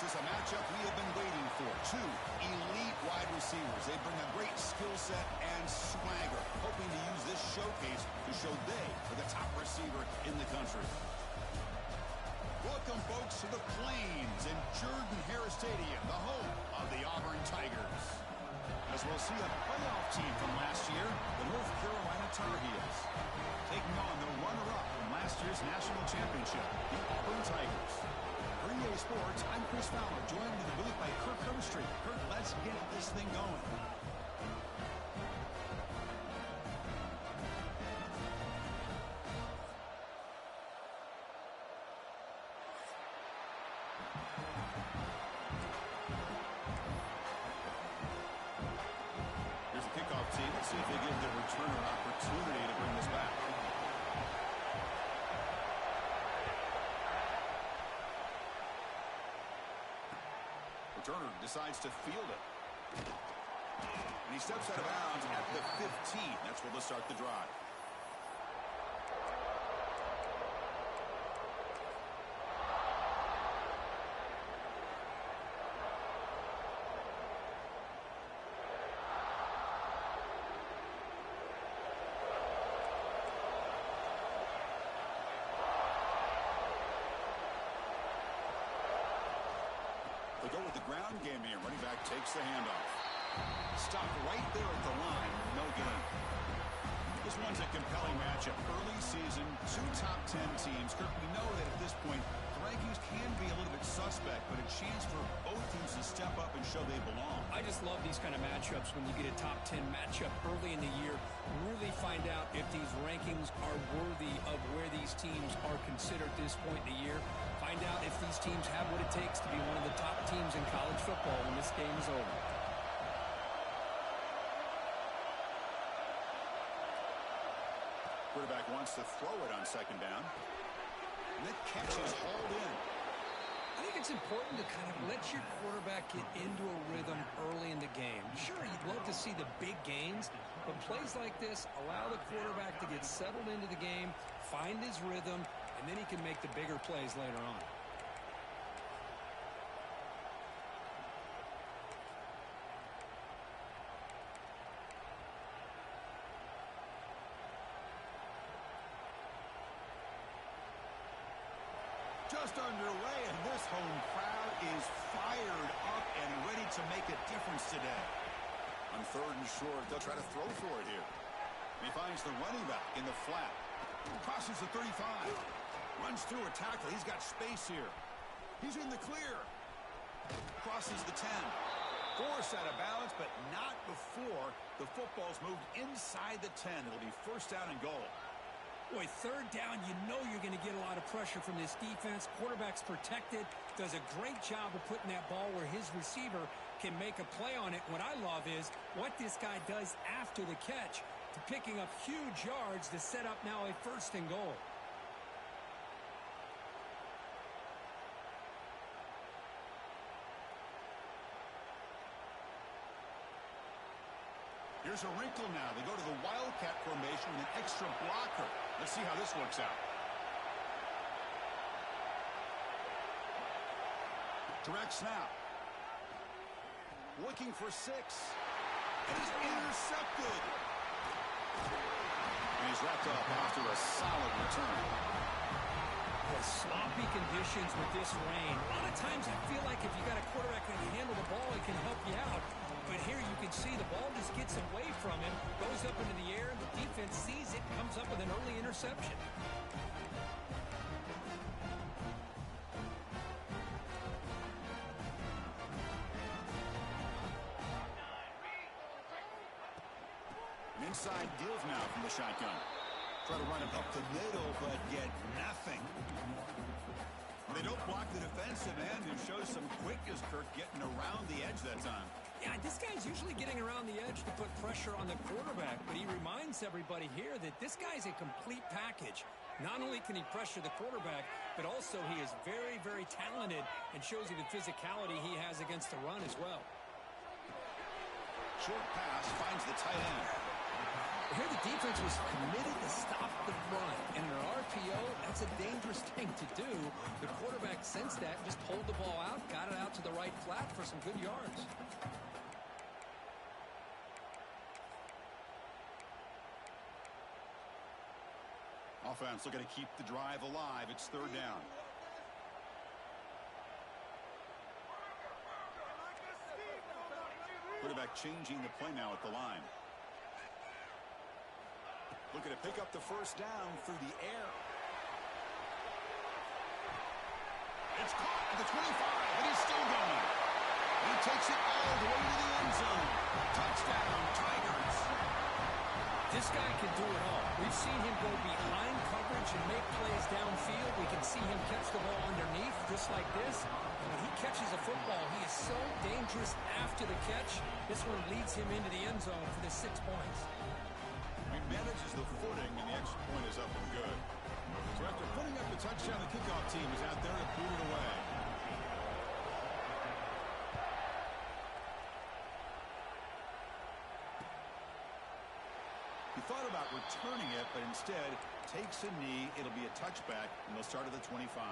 This is a matchup we have been waiting for. Two elite wide receivers. They bring a great skill set and swagger, hoping to use this showcase to show they are the top receiver in the country. Welcome, folks, to the Plains in Jordan-Hare Stadium, the home of the Auburn Tigers. As we'll see a playoff team from last year, the North Carolina Tar Heels, taking on the runner-up from last year's national championship, the Auburn Tigers. For EA Sports, I'm Chris Fowler, joined in the booth by Kirk Herbstreit. Kirk, let's get this thing going. Here's the kickoff team. Let's see if they give their returner an opportunity to bring this back. Returner decides to field it. And he steps out of bounds at the 15. That's where they'll start the drive. They go with the ground game here. Running back takes the handoff. Stopped right there at the line. No gain. This one's a compelling matchup. Early season, two top 10 teams. Kirk, we know that at this point, the rankings can be a little bit suspect, but a chance for both teams to step up and show they belong. I just love these kind of matchups when you get a top 10 matchup early in the year. Really find out if these rankings are worthy of where these teams are considered at this point in the year. Find out if these teams have what it takes to be one of the top teams in college football when this game is over. Quarterback wants to throw it on second down. And that catch is hauled in. I think it's important to kind of let your quarterback get into a rhythm early in the game. Sure, you'd love to see the big gains, but plays like this allow the quarterback to get settled into the game, find his rhythm, and then he can make the bigger plays later on. Just underway, and this home crowd is fired up and ready to make a difference today. On third and short, they'll try to throw for it here. He finds the running back in the flat. Crosses the 35. Runs through a tackle. He's got space here. He's in the clear. Crosses the 10. Forced out of bounds, but not before the football's moved inside the 10. It'll be first down and goal. Boy, third down, you know you're going to get a lot of pressure from this defense. Quarterback's protected, does a great job of putting that ball where his receiver can make a play on it. What I love is what this guy does after the catch to picking up huge yards to set up now a first and goal. Here's a wrinkle now. They go to the Wildcat formation with an extra blocker. Let's see how this works out. Direct snap. Looking for 6. And he's intercepted. And he's wrapped up after a solid return. Boy, sloppy conditions with this rain. A lot of times I feel like if you got a quarterback that can handle the ball, it can help you out. But here you can see the ball just gets away from him, goes up into the air, and the defense sees it, comes up with an early interception. An inside deals now from the shotgun. Try to run it up the middle, but get nothing. They don't block the defensive end, who shows some quickness, Kirk, getting around the edge that time. Yeah, this guy's usually getting around the edge to put pressure on the quarterback, but he reminds everybody here that this guy's a complete package. Not only can he pressure the quarterback, but also he is very, very talented and shows you the physicality he has against the run as well. Short pass finds the tight end. Here the defense was committed to stop the run. And in an RPO, that's that's a dangerous thing to do. The quarterback sensed that, just pulled the ball out, got it out to the right flat for some good yards. Offense looking to keep the drive alive. It's third down. Quarterback changing the play now at the line. Looking to pick up the first down through the air. It's caught at the 25, and he's still going. He takes it all the way to the end zone. Touchdown, Tigers. This guy can do it all. We've seen him go behind coverage and make plays downfield. We can see him catch the ball underneath just like this. And when he catches a football, he is so dangerous after the catch. This one leads him into the end zone for the 6 points. He manages the footing, and the extra point is up and good. So after putting up the touchdown, the kickoff team is out there to boot it away. He thought about returning it, but instead takes a knee. It'll be a touchback, and they'll start at the 25.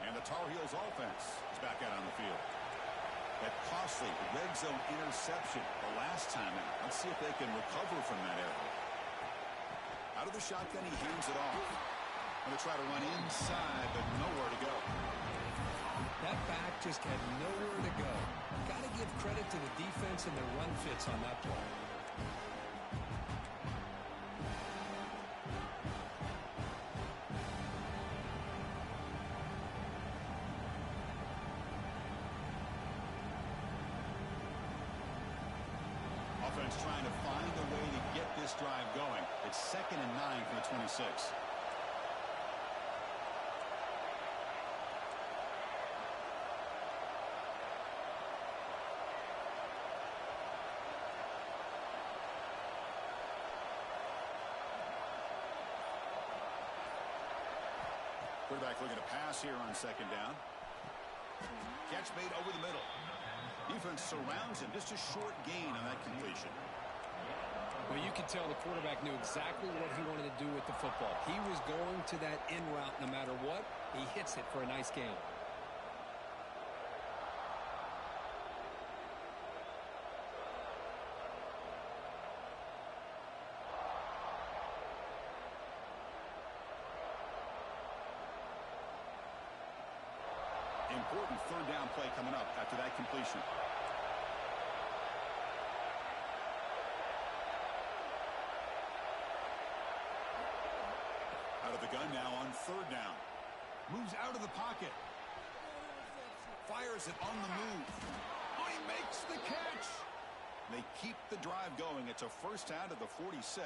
And the Tar Heels offense is back out on the field. That costly red zone interception the last time out. Let's see if they can recover from that error. Out of the shotgun, he hands it off. Going to try to run inside, but nowhere to go. That back just had nowhere to go. Got to give credit to the defense and their run fits on that play. Offense trying to find a way to get this drive going. It's 2nd and 9 for the 26. Quarterback looking to pass here on 2nd down. Catch made over the middle. Defense surrounds him. Just a short gain on that completion. Well, you can tell the quarterback knew exactly what he wanted to do with the football. He was going to that in route no matter what. He hits it for a nice gain. Important third down play coming up after that completion. Out of the gun now on 3rd down. Moves out of the pocket. Fires it on the move. Oh, he makes the catch. They keep the drive going. It's a first down to the 46.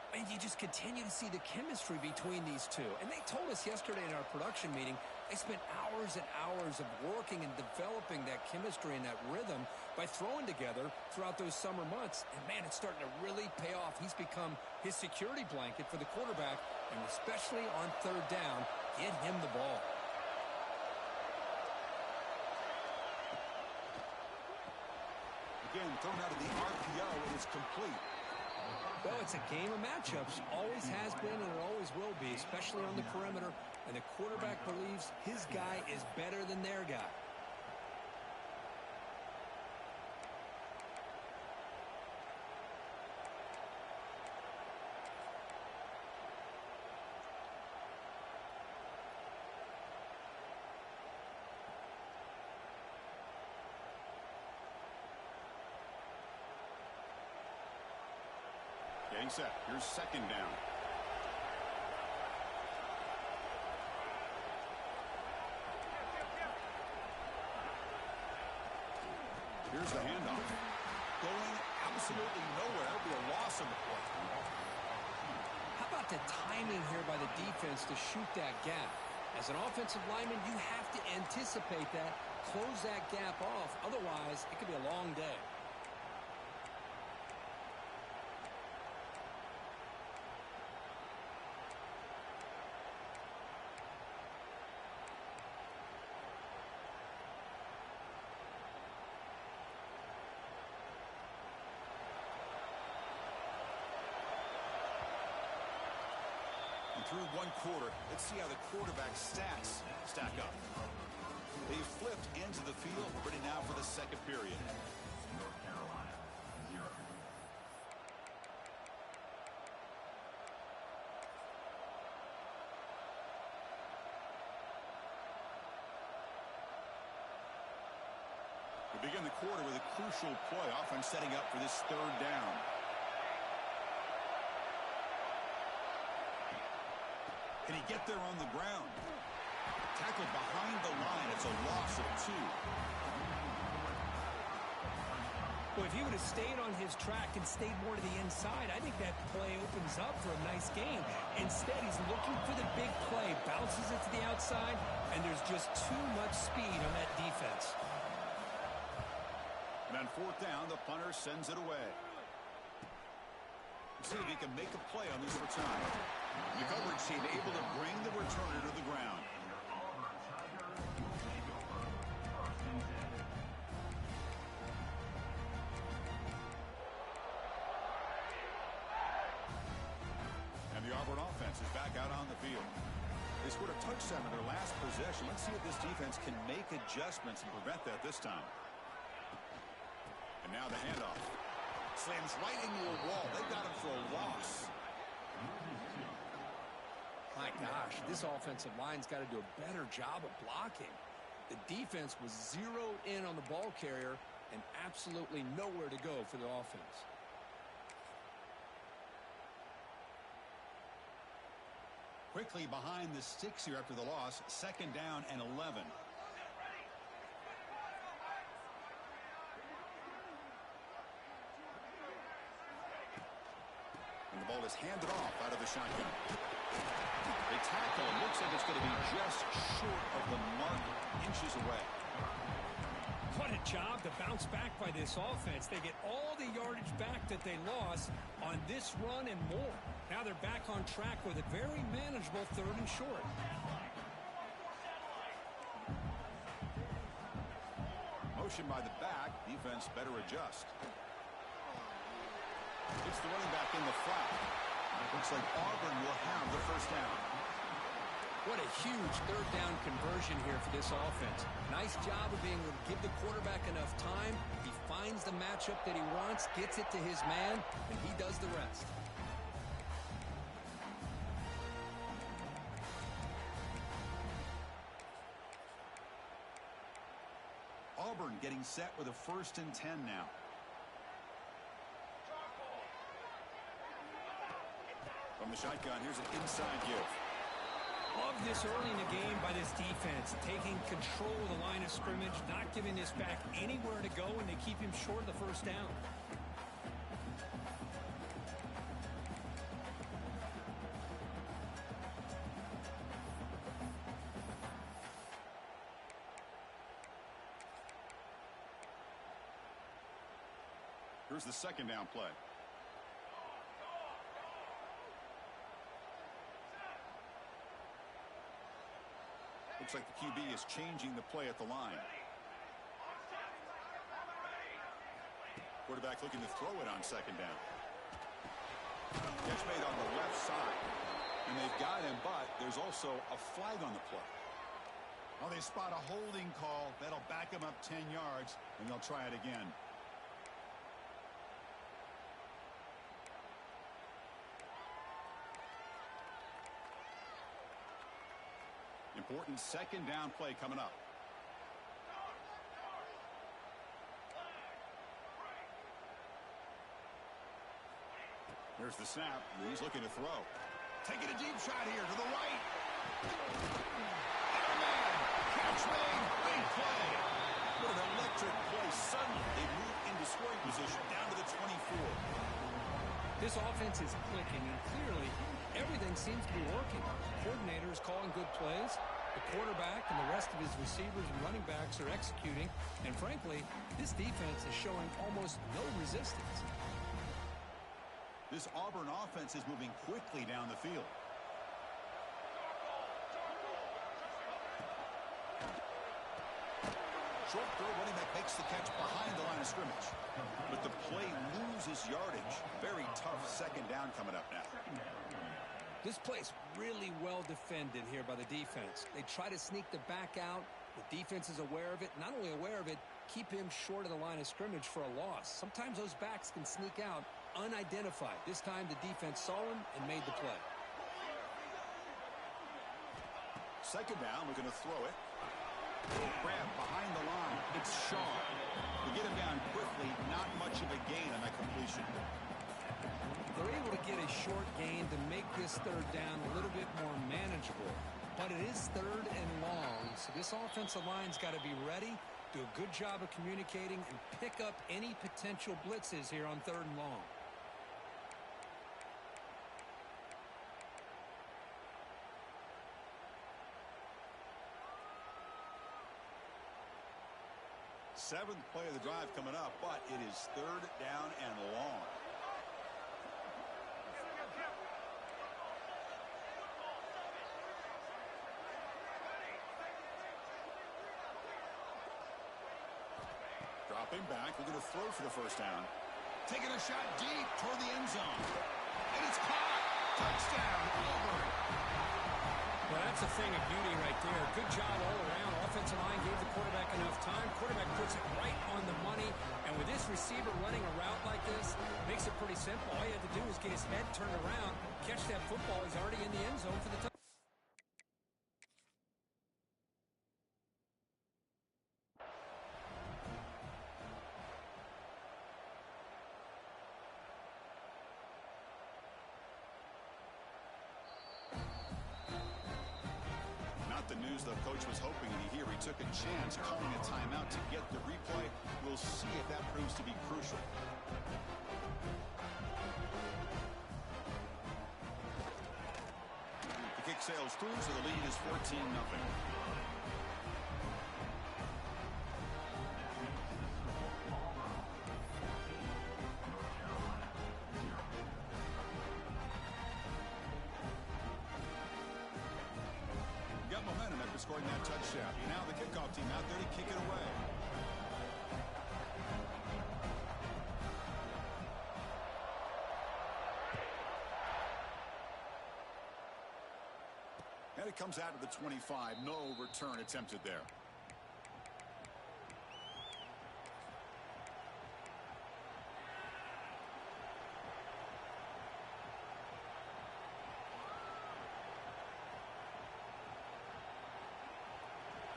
And you just continue to see the chemistry between these two. And they told us yesterday in our production meeting, they spent hours and hours of working and developing that chemistry and that rhythm by throwing together throughout those summer months. And, man, it's starting to really pay off. He's become his security blanket for the quarterback, and especially on 3rd down, get him the ball. Again, thrown out of the RPO, it is complete. Well, it's a game of matchups. Always has been and it always will be, especially on the perimeter. And the quarterback believes his guy is better than their guy. Getting set. Here's 2nd down. Here's the handoff. Going absolutely nowhere. It'll be a loss on the play. How about the timing here by the defense to shoot that gap? As an offensive lineman, you have to anticipate that, close that gap off. Otherwise, it could be a long day. And through one quarter, let's see how the quarterback's stats stack up. They flipped into the field, ready now for the second period. We begin the quarter with a crucial play, offense setting up for this third down. Can he get there on the ground? Tackled behind the line. It's a loss of 2. Well, if he would have stayed on his track and stayed more to the inside, I think that play opens up for a nice game. Instead, he's looking for the big play, bounces it to the outside, and there's just too much speed on that defense. And on fourth down, the punter sends it away. See if he can make a play on this return. The coverage team able to bring the returner to the ground. And the Auburn offense is back out on the field. They scored a touchdown in their last possession. Let's see if this defense can make adjustments and prevent that this time. And now the handoff. Slams right into a wall. They got him for a loss. My gosh, this offensive line's got to do a better job of blocking. The defense was zeroed in on the ball carrier and absolutely nowhere to go for the offense. Quickly behind the sticks here after the loss. Second down and 11. And the ball is handed off out of the shotgun. They tackle. It looks like it's going to be just short of the mark, inches away. What a job to bounce back by this offense. They get all the yardage back that they lost on this run and more. Now they're back on track with a very manageable third and short. Motion by the back. Defense better adjust. It's the running back in the flat. Looks like Auburn will have the first down. What a huge third down conversion here for this offense. Nice job of being able to give the quarterback enough time. He finds the matchup that he wants, gets it to his man, and he does the rest. Auburn getting set with a 1st and 10 now. From the shotgun, here's an inside give. Love this early in the game by this defense, taking control of the line of scrimmage, not giving this back anywhere to go, and they keep him short of the first down. Here's the second down play. Looks like the QB is changing the play at the line. Quarterback looking to throw it on second down. Catch made on the left side. And they've got him, but there's also a flag on the play. Well, they spot a holding call. That'll back him up 10 yards, and they'll try it again. Important second down play coming up. There's the snap. He's looking to throw. Taking a deep shot here to the right. Oh, man. Catch made. Big play. What an electric play. Suddenly, they move into scoring position down to the 24. This offense is clicking, and clearly everything seems to be working. The coordinator is calling good plays. The quarterback and the rest of his receivers and running backs are executing. And frankly, this defense is showing almost no resistance. This Auburn offense is moving quickly down the field. Short throw, running back makes the catch behind the line of scrimmage. But the play loses yardage. Very tough second down coming up now. This play's really well defended here by the defense. They try to sneak the back out. The defense is aware of it. Not only aware of it, keep him short of the line of scrimmage for a loss. Sometimes those backs can sneak out unidentified. This time the defense saw him and made the play. Second down, we're going to throw it. Grab behind the line. It's Shaw. We get him down quickly. Not much of a gain on that completion. They're able to get a short gain to make this third down a little bit more manageable. But it is third and long, so this offensive line's got to be ready, do a good job of communicating, and pick up any potential blitzes here on third and long. Seventh play of the drive coming up, but it is third down and long. Dropping back, we're going to throw for the first down. Taking a shot deep toward the end zone. And it's caught. Touchdown, Auburn. Well, that's a thing of beauty right there. Good job all around. Offensive line gave the quarterback enough time. Quarterback puts it right on the money. And with this receiver running a route like this, makes it pretty simple. All you had to do was get his head turned around, catch that football. He's already in the end zone for the touchdown. The news the coach was hoping to hear. He took a chance calling a timeout to get the replay. We'll see if that proves to be crucial. The kick sails through, so the lead is 14-0. Scoring that touchdown. Now the kickoff team out there to kick it away. And it comes out to the 25. No return attempted there.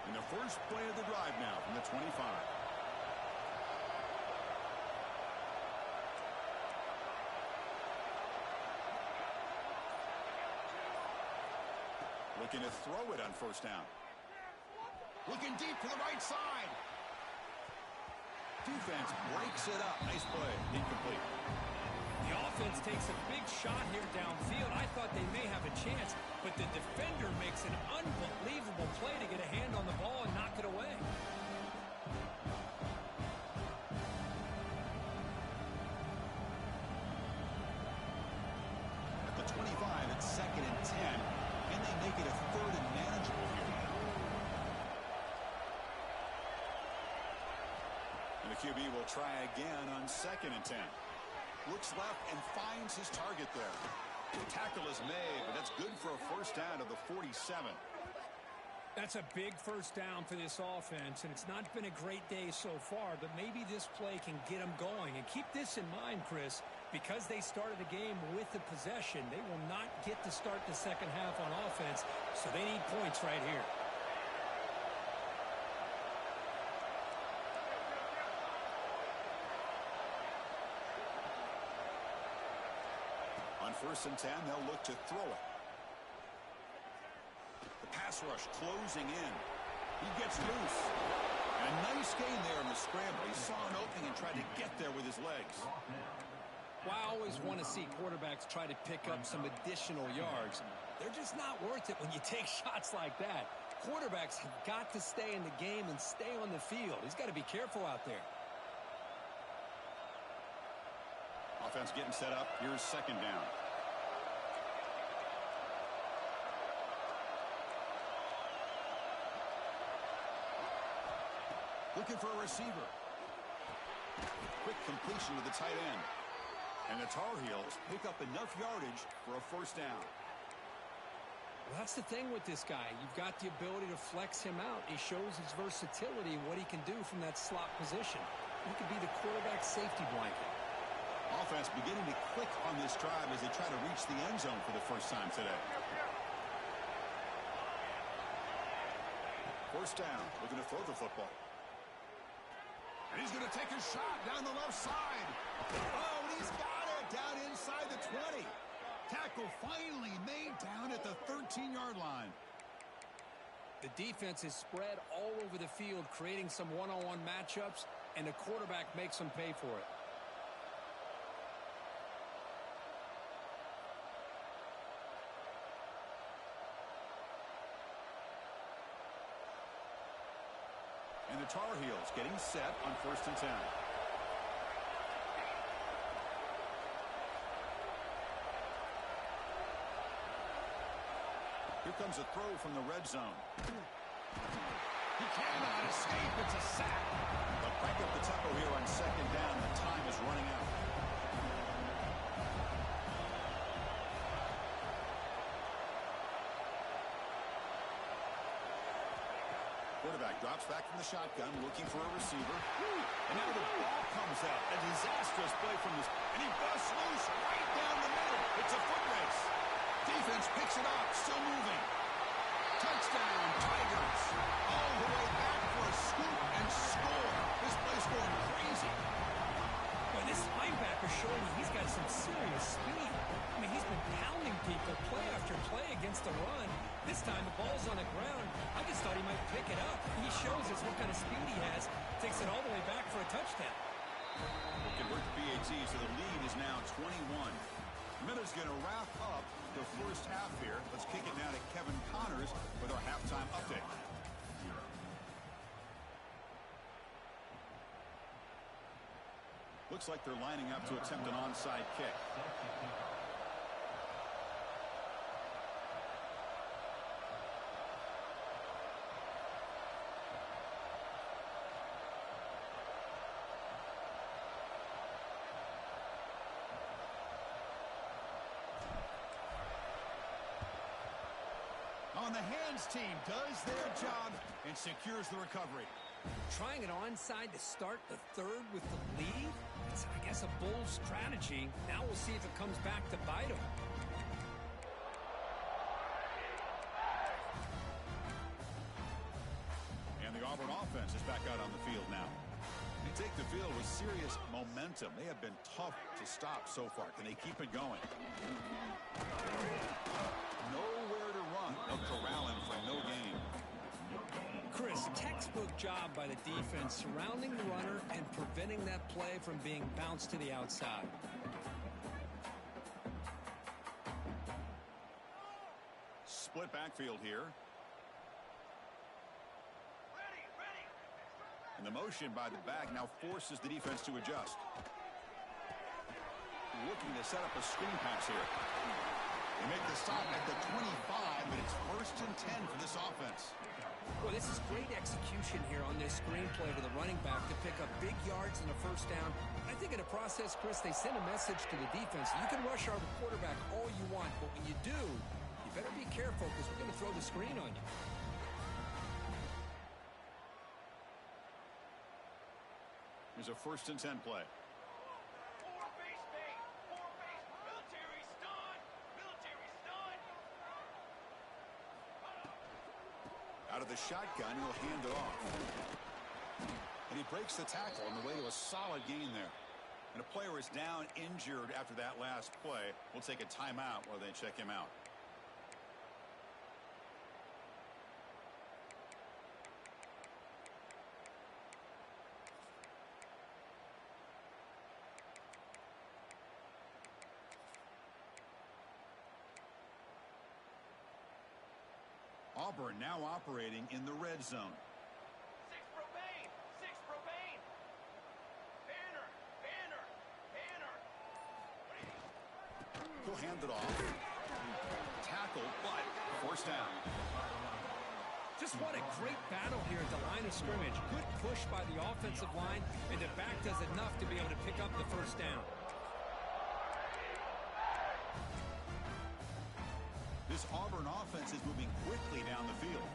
And the first play of the drive now from the 25. Looking to throw it on first down. Looking deep to the right side. Defense breaks it up. Nice play. Incomplete. The offense takes a big shot here downfield. I thought they may have a chance, but the defender makes an unbelievable play to get a hand on the ball and knock it away. At the 25, it's 2nd and 10, and they make it a third and manageable here. And the QB will try again on 2nd and 10. Looks left and finds his target there. The tackle is made, but that's good for a first down to the 47. That's a big first down for this offense, and it's not been a great day so far, but maybe this play can get them going. And keep this in mind, Chris, because they started the game with the possession, they will not get to start the second half on offense, so they need points right here. On 1st and 10, they'll look to throw it. The pass rush closing in. He gets loose. And a nice gain there in the scramble. He saw an opening and tried to get there with his legs. Well, I always want to see quarterbacks try to pick up some additional yards. They're just not worth it when you take shots like that. Quarterbacks have got to stay in the game and stay on the field. He's got to be careful out there. Offense getting set up. Here's 2nd down. Looking for a receiver. Quick completion to the tight end. And the Tar Heels pick up enough yardage for a first down. Well, that's the thing with this guy. You've got the ability to flex him out. He shows his versatility, what he can do from that slot position. He could be the quarterback safety blanket. Offense beginning to click on this drive as they try to reach the end zone for the first time today. First down, looking to throw the football. And he's going to take a shot down the left side. Oh, and he's got it down inside the 20. Tackle finally made down at the 13-yard line. The defense is spread all over the field, creating some one-on-one matchups, and the quarterback makes them pay for it. And the Tar Heels getting set on 1st and 10. Here comes a throw from the red zone. He cannot escape. It's a sack. But crank up the tempo here on 2nd down. The time is running out. Quarterback drops back from the shotgun, looking for a receiver. And now the ball comes out. A disastrous play from this. And he busts loose right down the middle. It's a foot race. Defense picks it up, still moving. Touchdown, Tigers. All the way back for a scoop and score. This play's going crazy. Well, this linebacker showing he's got some serious speed. I mean, he's been pounding people play after play against the run. This time the ball's on the ground. I just thought he might pick it up. He shows us what kind of speed he has. Takes it all the way back for a touchdown. We'll convert the BAT, so the lead is now 21. Miller's going to wrap up the first half here. Let's kick it now to Kevin Connors with our halftime update. Looks like they're lining up to attempt an onside kick. On the hands team does their job and secures the recovery. Trying an onside to start the third with the lead? It's, I guess, a bold strategy. Now we'll see if it comes back to bite them. And the Auburn offense is back out on the field now. They take the field with serious momentum. They have been tough to stop so far. Can they keep it going? Nowhere to run. They'll corral him for no gain. Chris, textbook job by the defense surrounding the runner and preventing that play from being bounced to the outside. Split backfield here. And the motion by the back now forces the defense to adjust. Looking to set up a screen pass here. They make the stop at the 25, but it's 1st and 10 for this offense. Well, this is great execution here on this screenplay to the running back to pick up big yards in the first down. I think in the process, Chris, they send a message to the defense. You can rush our quarterback all you want, but when you do, you better be careful because we're going to throw the screen on you. Here's a 1st and 10 play. Out of the shotgun, he'll hand it off. And he breaks the tackle on the way to a solid gain there. And a player is down injured after that last play. We'll take a timeout while they check him out. Auburn now operating in the red zone. Six Propane! Banner! He'll hand it off. Tackle, but forced down. Just what a great battle here at the line of scrimmage. Good push by the offensive line, and the back does enough to be able to pick up the first down. This Auburn offense is moving quickly down the field.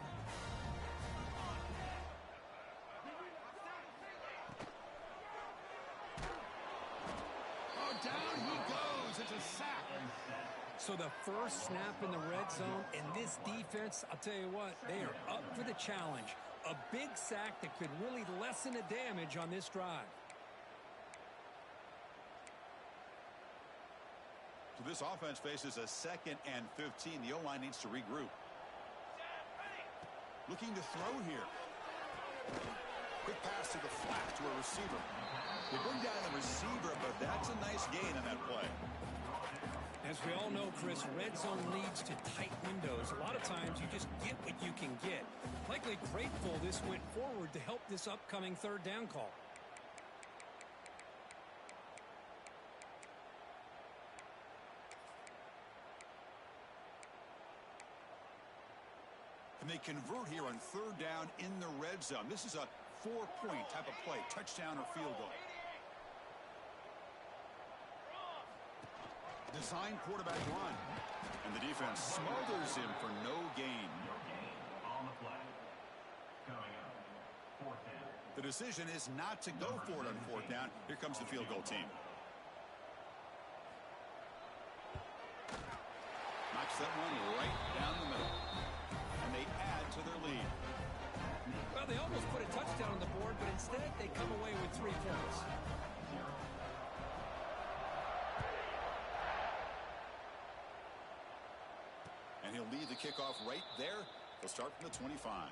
Oh, down he goes. It's a sack. So the first snap in the red zone, and this defense, I'll tell you what, they are up for the challenge. A big sack that could really lessen the damage on this drive. So this offense faces a 2nd and 15. The O-line needs to regroup. Looking to throw here. Quick pass to the flat to a receiver. They bring down the receiver, but that's a nice gain on that play. As we all know, Chris, red zone leads to tight windows. A lot of times you just get what you can get. Likely grateful this went forward to help this upcoming third down call. And they convert here on third down in the red zone. This is a 4-point type of play, touchdown or field goal. Design quarterback run. And the defense smothers him for no gain. On the play. Coming up, 4th down. The decision is not to go for it on 4th down. Here comes the field goal team. Knocks that one right down the middle. And they add to their lead. Well, they almost put a touchdown on the board, but instead they come away with 3 points. And he'll lead the kickoff right there. He'll start from the 25.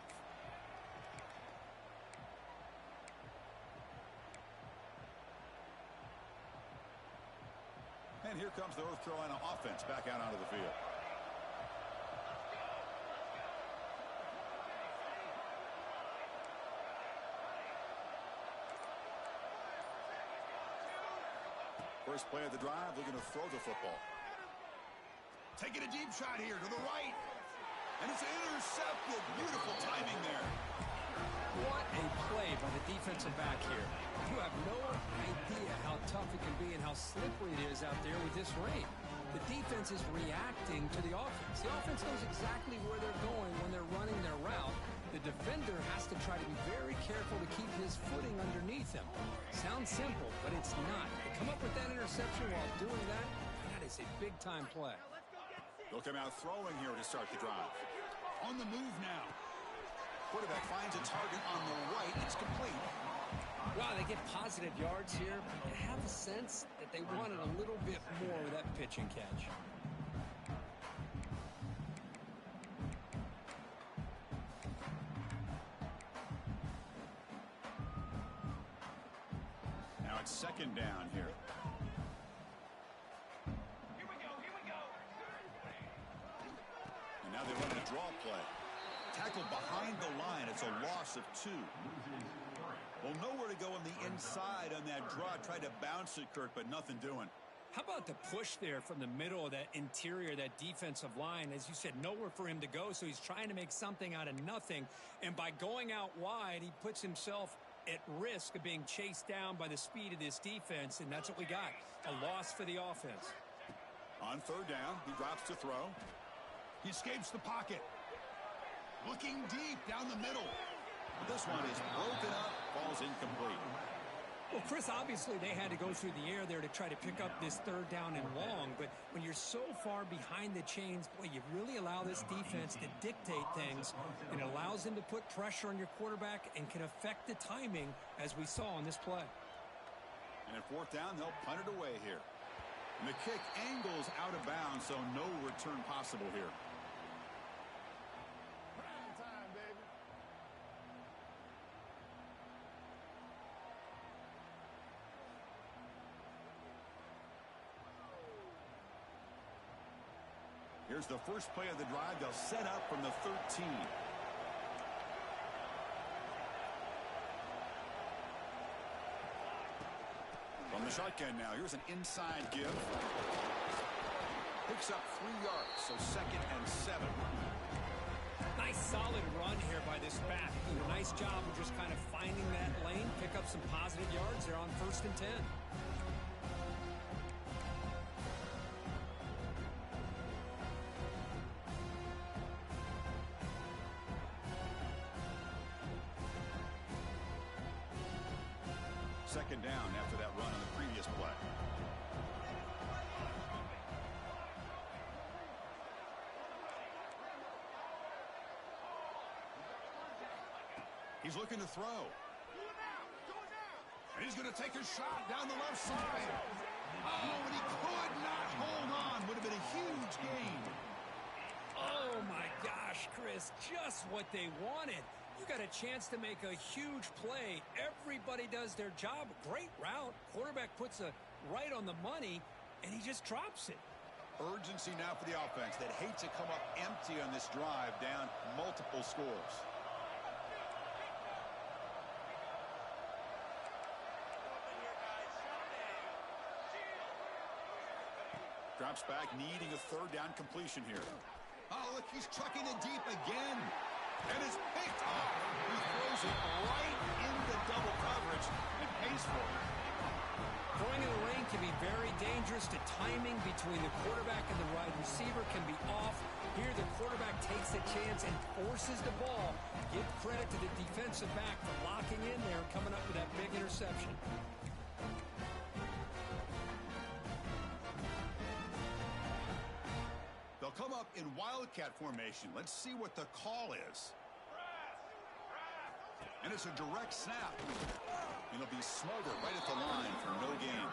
And here comes the North Carolina offense back out onto the field. First play of the drive, looking to throw the football. Taking a deep shot here to the right. And it's intercepted. Beautiful timing there. What a play by the defensive back here. You have no idea how tough it can be and how slippery it is out there with this rain. The defense is reacting to the offense. The offense knows exactly where they're going when they're running their route. The defender has to try to be very careful to keep his footing underneath him. Sounds simple, but it's not. To come up with that interception while doing that, that is a big-time play. They'll come out throwing here to start the drive. On the move now. Quarterback finds a target on the right. It's complete. Well, they get positive yards here, but you have a sense that they wanted a little bit more with that pitch and catch. Now it's 2nd down here. Here we go. And now they run a draw play. Tackled behind the line. It's a loss of 2. Well, nowhere to go on the inside on that draw. Tried to bounce it, Kirk, but nothing doing. How about the push there from the middle of that interior, that defensive line? As you said, nowhere for him to go, so he's trying to make something out of nothing. And by going out wide, he puts himself at risk of being chased down by the speed of this defense, and that's what we got, a loss for the offense. On third down, he drops to throw. He escapes the pocket. Looking deep down the middle. This one is broken up, falls incomplete. Well, Chris, obviously they had to go through the air there to try to pick up this third down and long, but when you're so far behind the chains, boy, you really allow this defense to dictate things, and it allows them to put pressure on your quarterback and can affect the timing, as we saw on this play. And at 4th down, they'll punt it away here. And the kick angles out of bounds, so no return possible here. Here's the first play of the drive. They'll set up from the 13. From the shotgun now. Here's an inside give. Picks up 3 yards, so 2nd and 7. Nice solid run here by this back. Did a nice job of just kind of finding that lane, pick up some positive yards there on 1st and 10. second down after that run on the previous play. He's looking to throw. And he's going to take a shot down the left side. Oh, and he could not hold on. Would have been a huge gain. Oh, my gosh, Chris, just what they wanted. You got a chance to make a huge play. Everybody does their job. Great route. Quarterback puts it right on the money, and he just drops it. Urgency now for the offense. They'd hate to come up empty on this drive, down multiple scores. Drops back, needing a third down completion here. Oh, look, he's trucking it deep again. And it's picked off. He throws it right into double coverage and pays for it. Throwing in the lane can be very dangerous. The timing between the quarterback and the wide receiver can be off. Here, the quarterback takes a chance and forces the ball. Give credit to the defensive back for locking in there and coming up with that big interception. They'll come up in Wildcat formation. Let's see what the call is. And it's a direct snap. It'll be smothered right at the line for no gain.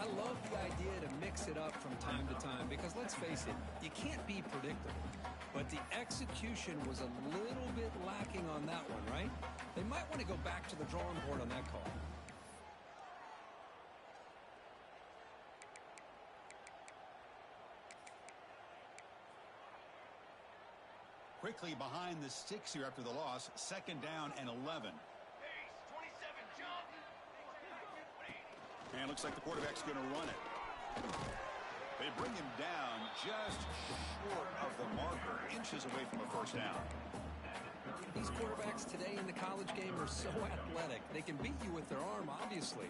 I love the idea to mix it up from time to time because, let's face it, you can't be predictable. But the execution was a little bit lacking on that one, right? They might want to go back to the drawing board on that call. Quickly behind the sticks here after the loss. Second down and 11. And looks like the quarterback's going to run it. They bring him down just short of the marker, inches away from a first down. These quarterbacks today in the college game are so athletic. They can beat you with their arm, obviously.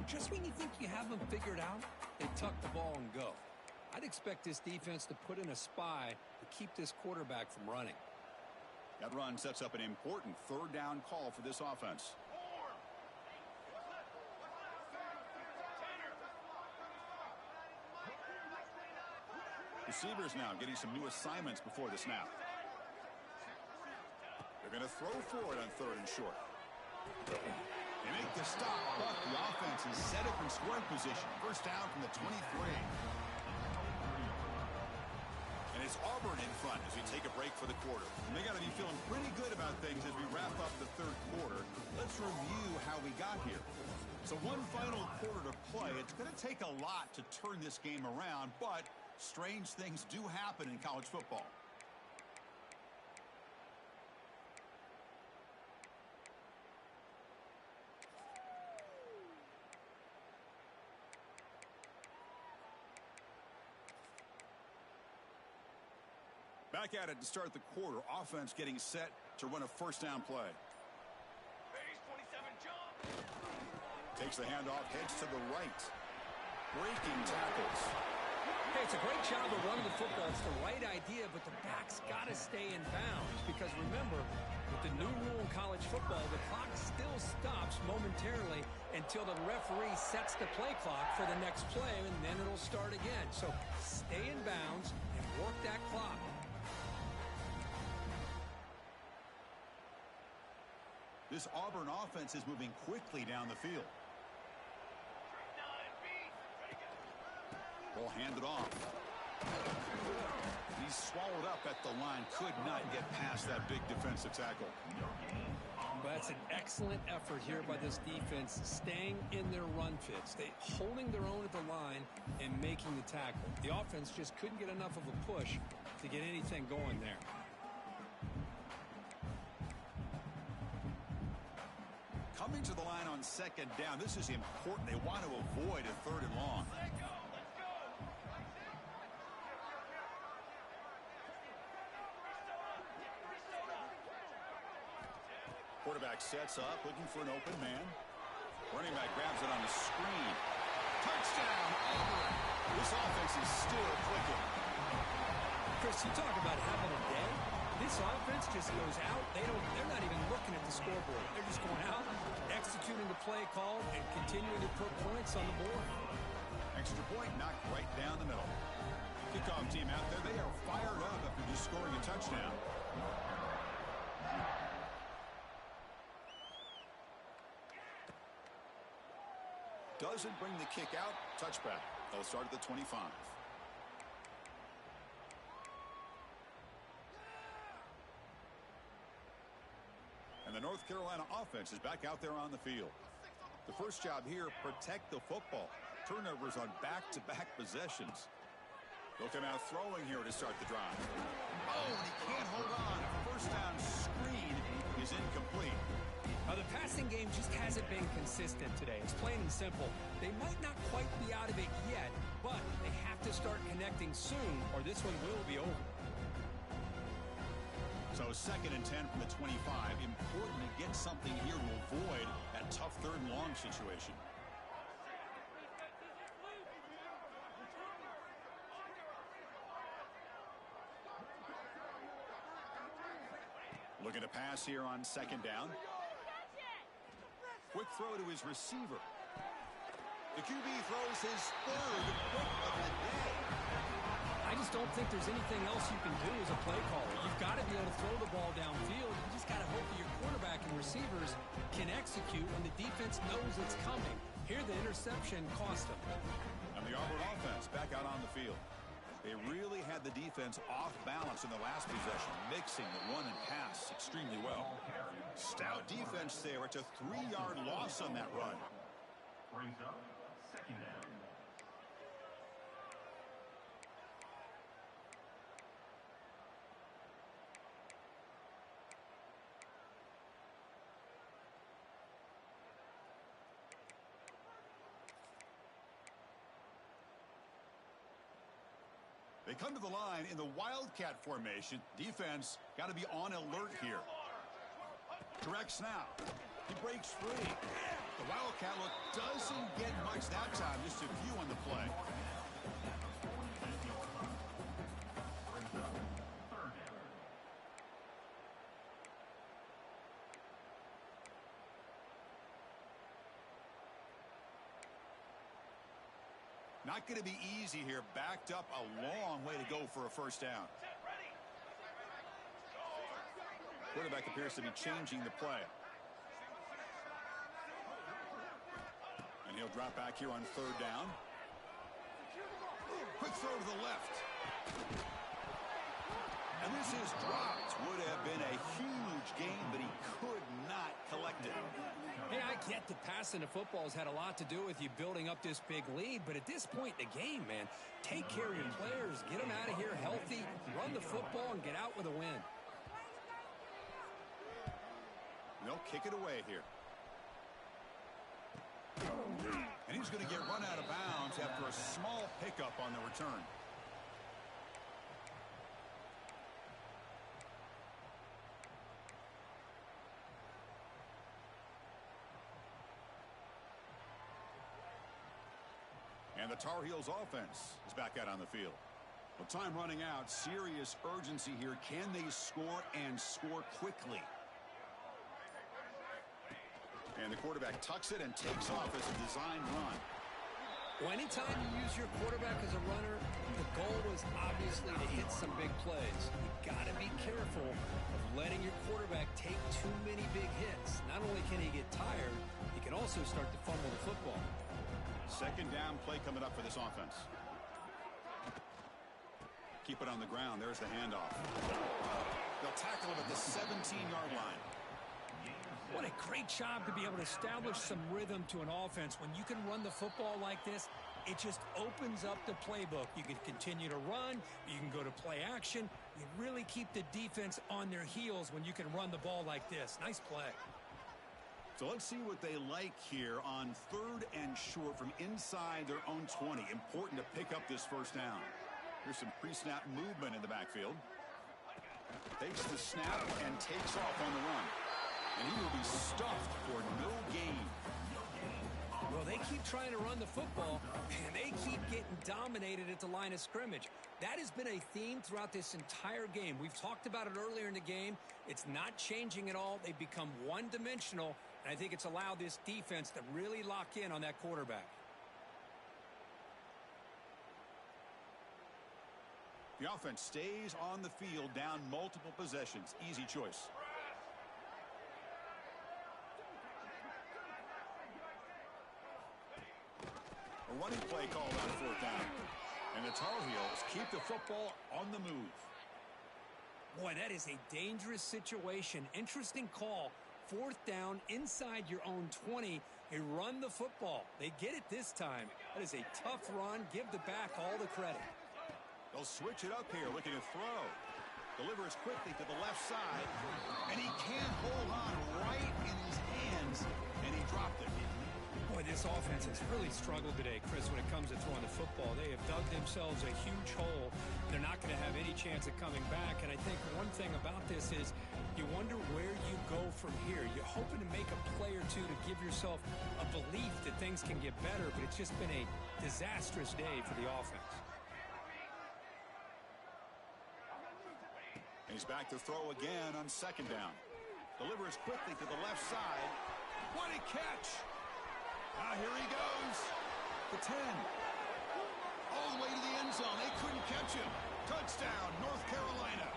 Just when you think you have them figured out, they tuck the ball and go. I'd expect this defense to put in a spy to keep this quarterback from running. That run sets up an important third down call for this offense. Receivers now getting some new assignments before the snap. They're going to throw for it on third and short. They make the stop, but the offense is set up in scoring position. First down from the 23. And it's Auburn in front as we take a break for the quarter. And they got to be feeling pretty good about things as we wrap up the third quarter. Let's review how we got here. So one final quarter to play. It's going to take a lot to turn this game around, but strange things do happen in college football. Back at it to start the quarter. Offense getting set to run a first down play. Base 27 jump. Takes the handoff, heads to the right. Breaking tackles. Hey, it's a great job of running the football. It's the right idea, but the back's got to stay in bounds. Because remember, with the new rule in college football, the clock still stops momentarily until the referee sets the play clock for the next play, and then it'll start again. So stay in bounds and work that clock. This Auburn offense is moving quickly down the field. Ball handed off. He's swallowed up at the line. Could not get past that big defensive tackle. But that's an excellent effort here by this defense, staying in their run fits. They holding their own at the line and making the tackle. The offense just couldn't get enough of a push to get anything going there. Coming to the line on second down. This is important. They want to avoid a third and long. Quarterback sets up, looking for an open man. Running back grabs it on the screen. Touchdown, Auburn. This offense is still clicking. Chris, you talk about having a day. This offense just goes out. They're not even looking at the scoreboard. They're just going out, executing the play called, and continuing to put points on the board. Extra point knocked right down the middle. Kickoff team out there. They are fired up after just scoring a touchdown. Doesn't bring the kick out. Touchback. They'll start at the 25. And the North Carolina offense is back out there on the field. The first job here, protect the football. Turnovers on back-to-back possessions. They'll come out throwing here to start the drive. Oh, and he can't hold on. A first down screen is incomplete. The passing game just hasn't been consistent today. It's plain and simple. They might not quite be out of it yet, but they have to start connecting soon, or this one will be over. So 2nd and 10 from the 25. Important to get something here to avoid that tough 3rd and long situation. Looking to pass here on 2nd down. Quick throw to his receiver. The QB throws his 3rd pick of the day. I just don't think there's anything else you can do as a play caller. You've got to be able to throw the ball downfield. You just got to hope that your quarterback and receivers can execute when the defense knows it's coming. Here, the interception cost them. And the Auburn offense back out on the field. They really had the defense off balance in the last possession, mixing the run and pass extremely well. Stout defense there. It's a 3-yard loss on that run. Brings up 2nd down. They come to the line in the Wildcat formation. Defense got to be on alert here. Direct snap. He breaks free. The Wildcat look doesn't get much that time. Just a few on the play. Not going to be easy here. Backed up a long way to go for a first down. Quarterback appears to be changing the play. And he'll drop back here on 3rd down. Quick throw to the left. And this is dropped. Would have been a huge gain, but he could not collect it. Hey, I get that passing the football has had a lot to do with you building up this big lead, but at this point in the game, man, take care of your players, get them out of here healthy, run the football, and get out with a win. They'll kick it away here. And he's going to get run out of bounds after a small pickup on the return. And the Tar Heels offense is back out on the field. With time running out, serious urgency here. Can they score and score quickly? And the quarterback tucks it and takes off as a designed run. Well, anytime you use your quarterback as a runner, the goal was obviously to hit some big plays. You got to be careful of letting your quarterback take too many big hits. Not only can he get tired, he can also start to fumble the football. 2nd down play coming up for this offense. Keep it on the ground. There's the handoff. They'll tackle him at the 17-yard line. What a great job to be able to establish some rhythm to an offense. When you can run the football like this, it just opens up the playbook. You can continue to run. You can go to play action. You really keep the defense on their heels when you can run the ball like this. Nice play. So let's see what they like here on 3rd and short from inside their own 20. Important to pick up this first down. Here's some pre-snap movement in the backfield. Takes the snap and takes off on the run. And he will be stuffed for no gain. Well, they keep trying to run the football, and they keep getting dominated at the line of scrimmage. That has been a theme throughout this entire game. We've talked about it earlier in the game. It's not changing at all. They've become one-dimensional, and I think it's allowed this defense to really lock in on that quarterback. The offense stays on the field, down multiple possessions. Easy choice. A running play called on fourth down. And the Tar Heels keep the football on the move. Boy, that is a dangerous situation. Interesting call. Fourth down inside your own 20. They run the football. They get it this time. That is a tough run. Give the back all the credit. They'll switch it up here, looking to throw. Delivers quickly to the left side, and he can't hold on right in his hands, and he dropped it. Boy, this offense has really struggled today, Chris, when it comes to throwing the football. They have dug themselves a huge hole. They're not going to have any chance of coming back, and I think one thing about this is you wonder where you go from here. You're hoping to make a play or two to give yourself a belief that things can get better, but it's just been a disastrous day for the offense. And he's back to throw again on second down. Delivers quickly to the left side. What a catch! Now here he goes. The 10. All the way to the end zone. They couldn't catch him. Touchdown, North Carolina.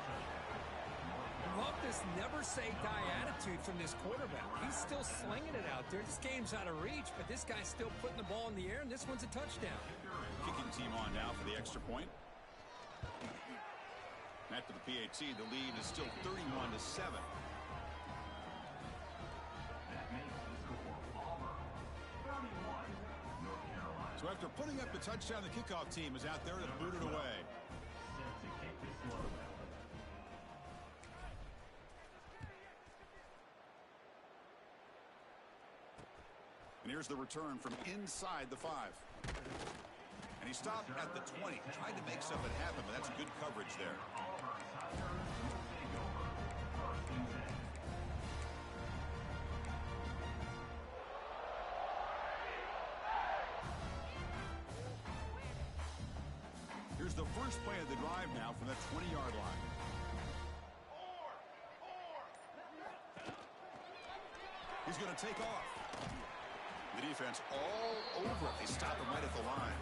Love this never-say-die attitude from this quarterback. He's still slinging it out there. This game's out of reach, but this guy's still putting the ball in the air, and this one's a touchdown. Kicking team on now for the extra point. After the PAT, the lead is still 31-7. So after putting up the touchdown, the kickoff team is out there to boot it away. And here's the return from inside the 5. And he stopped at the 20. Tried to make something happen, but that's good coverage there. Here's the first play of the drive now from the 20-yard line. He's going to take off. The defense all over it. They stop him right at the line.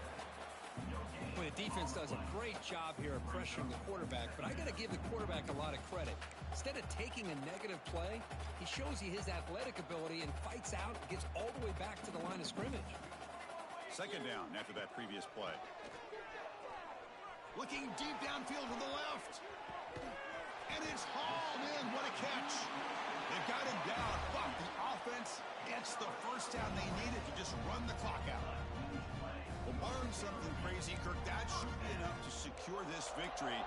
Well, the defense does a great job here of pressuring the quarterback, but I got to give the quarterback a lot of credit. Instead of taking a negative play, he shows you his athletic ability and fights out and gets all the way back to the line of scrimmage. Second down after that previous play. Looking deep downfield to the left. And it's hauled in. What a catch. They got him down, but the offense gets the first down they needed to just run the clock out. Well, barring something crazy, Kirk, that should be enough to secure this victory.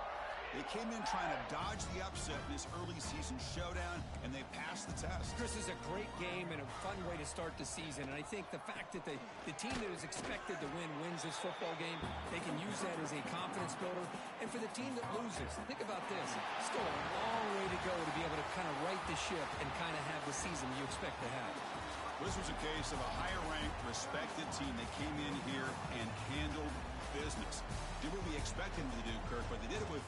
They came in trying to dodge the upset in this early season showdown, and they passed the test. Chris, is a great game and a fun way to start the season. And I think the fact that the team that is expected to win wins this football game, they can use that as a confidence builder. And for the team that loses, think about this. Still a long way to go to be able to kind of right the ship and kind of have the season you expect to have. This was a case of a higher-ranked, respected team that came in here and handled business. Did what we expected them to do, Kirk, but they did it with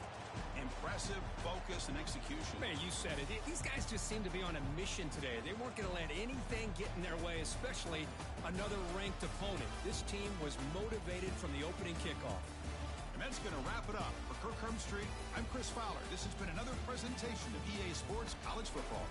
impressive focus and execution. Man, you said it. These guys just seem to be on a mission today. They weren't going to let anything get in their way, especially another ranked opponent. This team was motivated from the opening kickoff. And that's going to wrap it up. For Kirk Hermstreet, I'm Chris Fowler. This has been another presentation of EA Sports College Football.